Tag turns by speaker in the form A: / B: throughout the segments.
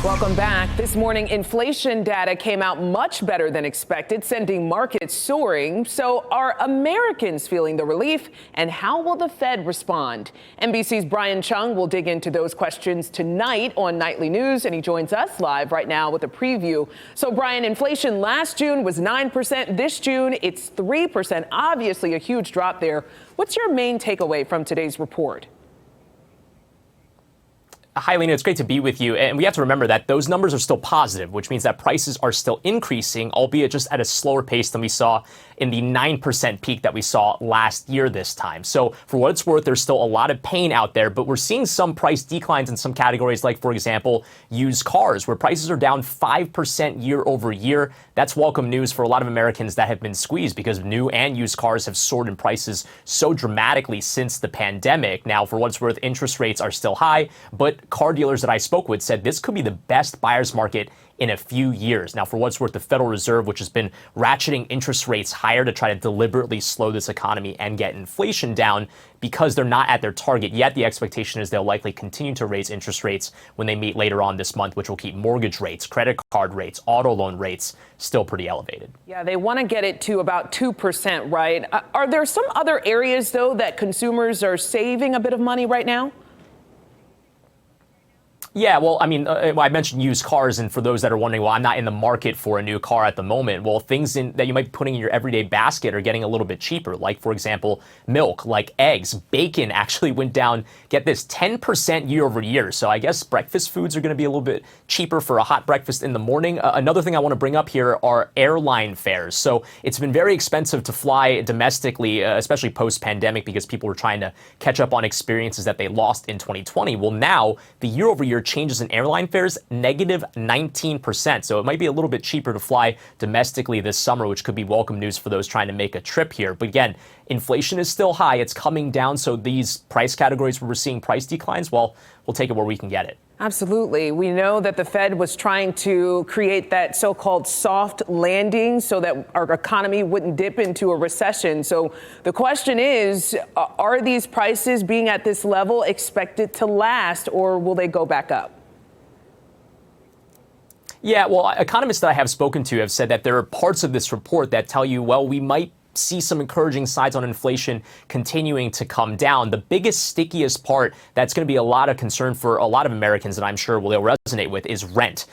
A: Welcome back. This morning, inflation data came out much better than expected, sending markets soaring. So are Americans feeling the relief? And how will the Fed respond? NBC's Brian Chung will dig into those questions tonight on Nightly News, and he joins us live right now with a preview. So, Brian, inflation last June was 9%. This June, it's 3%. Obviously, a huge drop there. What's your main takeaway from today's report?
B: Hi, Lena. It's great to be with you. And we have to remember that those numbers are still positive, which means that prices are still increasing, albeit just at a slower pace than we saw in the 9% peak that we saw last year this time. So for what it's worth, there's still a lot of pain out there, but we're seeing some price declines in some categories, like, for example, used cars, where prices are down 5% year over year. That's welcome news for a lot of Americans that have been squeezed because new and used cars have soared in prices so dramatically since the pandemic. Now, for what it's worth, interest rates are still high, but car dealers that I spoke with said this could be the best buyer's market in a few years. Now, for what's worth, the Federal Reserve, which has been ratcheting interest rates higher to try to deliberately slow this economy and get inflation down, because they're not at their target yet, the expectation is they'll likely continue to raise interest rates when they meet later on this month, which will keep mortgage rates, credit card rates, auto loan rates still pretty elevated.
A: Yeah, they want to get it to about 2%, right? Are there some other areas, though, that consumers are saving a bit of money right now?
B: Yeah, well, I mean, I mentioned used cars, and for those that are wondering, well, I'm not in the market for a new car at the moment. Well, things that you might be putting in your everyday basket are getting a little bit cheaper, like, for example, milk, like eggs. Bacon actually went down, get this, 10% year over year. So I guess breakfast foods are going to be a little bit cheaper for a hot breakfast in the morning. Another thing I want to bring up here are airline fares. So it's been very expensive to fly domestically, especially post-pandemic, because people were trying to catch up on experiences that they lost in 2020. Well, now the year over year changes in airline fares, negative 19%. So it might be a little bit cheaper to fly domestically this summer, which could be welcome news for those trying to make a trip here. But again, inflation is still high. It's coming down. So these price categories where we're seeing price declines, well, we'll take it where we can get it.
A: Absolutely. We know that the Fed was trying to create that so-called soft landing so that our economy wouldn't dip into a recession. So the question is, are these prices being at this level expected to last, or will they go back up?
B: Yeah, well, economists that I have spoken to have said that there are parts of this report that tell you, well, we might see some encouraging signs on inflation continuing to come down. The biggest, stickiest part that's going to be a lot of concern for a lot of Americans that I'm sure they'll resonate with is rent.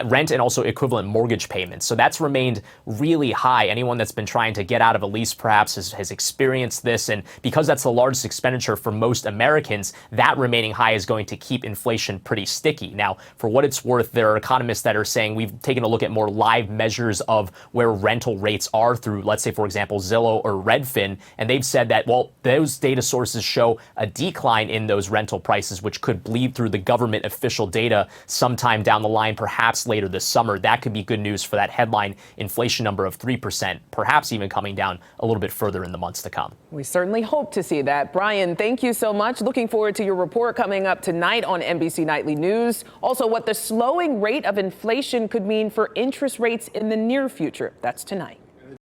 B: Rent and also equivalent mortgage payments. So that's remained really high. Anyone that's been trying to get out of a lease perhaps has experienced this. And because that's the largest expenditure for most Americans, that remaining high is going to keep inflation pretty sticky. Now, for what it's worth, there are economists that are saying we've taken a look at more live measures of where rental rates are through, let's say, for example, Zillow or Redfin, and they've said that, well, those data sources show a decline in those rental prices, which could bleed through the government official data sometime down the line, perhaps later this summer. That could be good news for that headline inflation number of 3%, perhaps even coming down a little bit further in the months to come.
A: We certainly hope to see that. Brian, thank you so much. Looking forward to your report coming up tonight on NBC Nightly News. Also, what the slowing rate of inflation could mean for interest rates in the near future. That's tonight.